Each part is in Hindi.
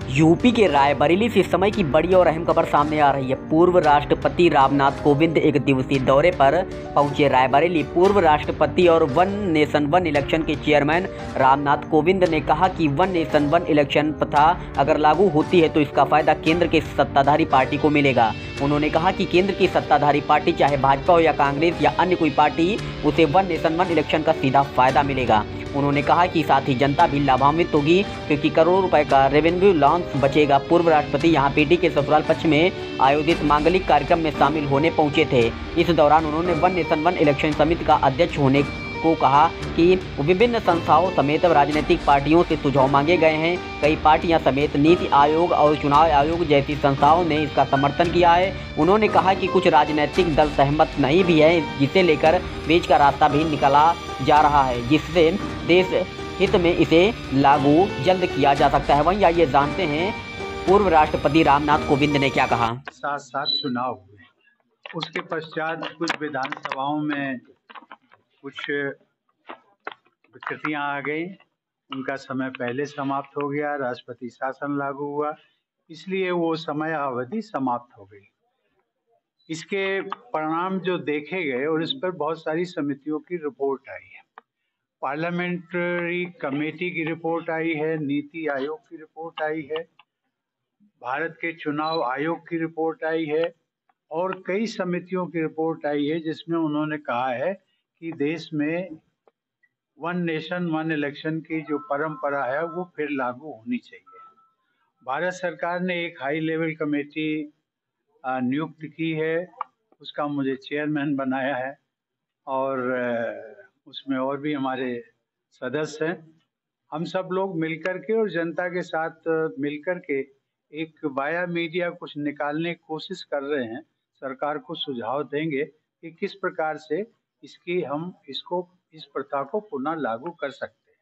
यूपी के रायबरेली से इस समय की बड़ी और अहम खबर सामने आ रही है। पूर्व राष्ट्रपति रामनाथ कोविंद एक दिवसीय दौरे पर पहुंचे रायबरेली। पूर्व राष्ट्रपति और वन नेशन वन इलेक्शन के चेयरमैन रामनाथ कोविंद ने कहा कि वन नेशन वन इलेक्शन प्रथा अगर लागू होती है तो इसका फायदा केंद्र के सत्ताधारी पार्टी को मिलेगा। उन्होंने कहा कि केंद्र की सत्ताधारी पार्टी चाहे भाजपा हो या कांग्रेस या अन्य कोई पार्टी, उसे वन नेशन वन इलेक्शन का सीधा फायदा मिलेगा। उन्होंने कहा कि साथ ही जनता भी लाभान्वित होगी क्योंकि करोड़ों रुपए का रेवेन्यू लॉस बचेगा। पूर्व राष्ट्रपति यहां पीटी के ससुराल पक्ष में आयोजित मांगलिक कार्यक्रम में शामिल होने पहुंचे थे। इस दौरान उन्होंने वन नेशन वन इलेक्शन समिति का अध्यक्ष होने को कहा कि विभिन्न संस्थाओं समेत राजनीतिक पार्टियों से सुझाव मांगे गए हैं। कई पार्टियां समेत नीति आयोग और चुनाव आयोग जैसी संस्थाओं ने इसका समर्थन किया है। उन्होंने कहा कि कुछ राजनीतिक दल सहमत नहीं भी है, जिसे लेकर बीच का रास्ता भी निकाला जा रहा है, जिससे देश हित में इसे लागू जल्द किया जा सकता है। वहीं आइए जानते हैं पूर्व राष्ट्रपति रामनाथ कोविंद ने क्या कहा। साथ साथ चुनाव हुए, उसके पश्चात कुछ विधानसभाओं में कुछ विकृतियां आ गई, उनका समय पहले समाप्त हो गया, राष्ट्रपति शासन लागू हुआ, इसलिए वो समय अवधि समाप्त हो गई। इसके परिणाम जो देखे गए और इस पर बहुत सारी समितियों की रिपोर्ट आई है, पार्लियामेंट्री कमेटी की रिपोर्ट आई है, नीति आयोग की रिपोर्ट आई है, भारत के चुनाव आयोग की रिपोर्ट आई है और कई समितियों की रिपोर्ट आई है, जिसमें उन्होंने कहा है कि देश में वन नेशन वन इलेक्शन की जो परंपरा है वो फिर लागू होनी चाहिए। भारत सरकार ने एक हाई लेवल कमेटी नियुक्त की है, उसका मुझे चेयरमैन बनाया है और उसमें और भी हमारे सदस्य हैं। हम सब लोग मिलकर के और जनता के साथ मिलकर के एक वाया मीडिया कुछ निकालने की कोशिश कर रहे हैं। सरकार को सुझाव देंगे कि किस प्रकार से हम इस प्रथा को पुनः लागू कर सकते हैं।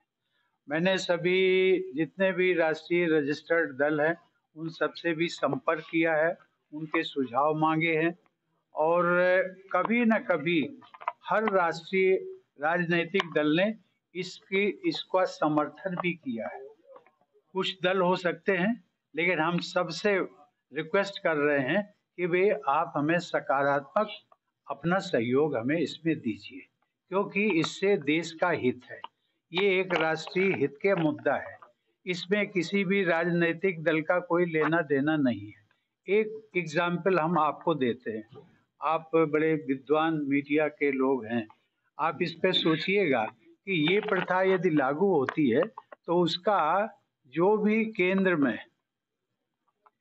मैंने सभी जितने भी राष्ट्रीय रजिस्टर्ड दल हैं उन सब से भी संपर्क किया है, उनके सुझाव मांगे हैं और कभी न कभी हर राष्ट्रीय राजनीतिक दल ने इसका समर्थन भी किया है। कुछ दल हो सकते हैं, लेकिन हम सबसे रिक्वेस्ट कर रहे हैं कि वे आप हमें सकारात्मक अपना सहयोग हमें इसमें दीजिए, क्योंकि इससे देश का हित है। ये एक राष्ट्रीय हित के मुद्दा है, इसमें किसी भी राजनीतिक दल का कोई लेना देना नहीं है। एक एग्जाम्पल हम आपको देते हैं, आप बड़े विद्वान मीडिया के लोग हैं, आप इस पे सोचिएगा कि ये प्रथा यदि लागू होती है तो उसका जो भी केंद्र में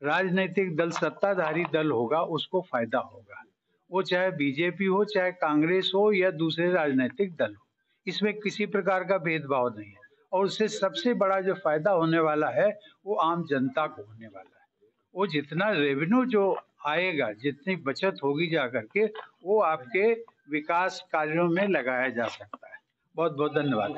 राजनीतिक दल सत्ताधारी दल होगा उसको फायदा होगा, वो चाहे बीजेपी हो, चाहे कांग्रेस हो या दूसरे राजनीतिक दल हो, इसमें किसी प्रकार का भेदभाव नहीं है। और उससे सबसे बड़ा जो फायदा होने वाला है वो आम जनता को होने वाला है। वो जितना रेवेन्यू जो आएगा, जितनी बचत होगी जाकर के, वो आपके विकास कार्यों में लगाया जा सकता है। बहुत बहुत धन्यवाद।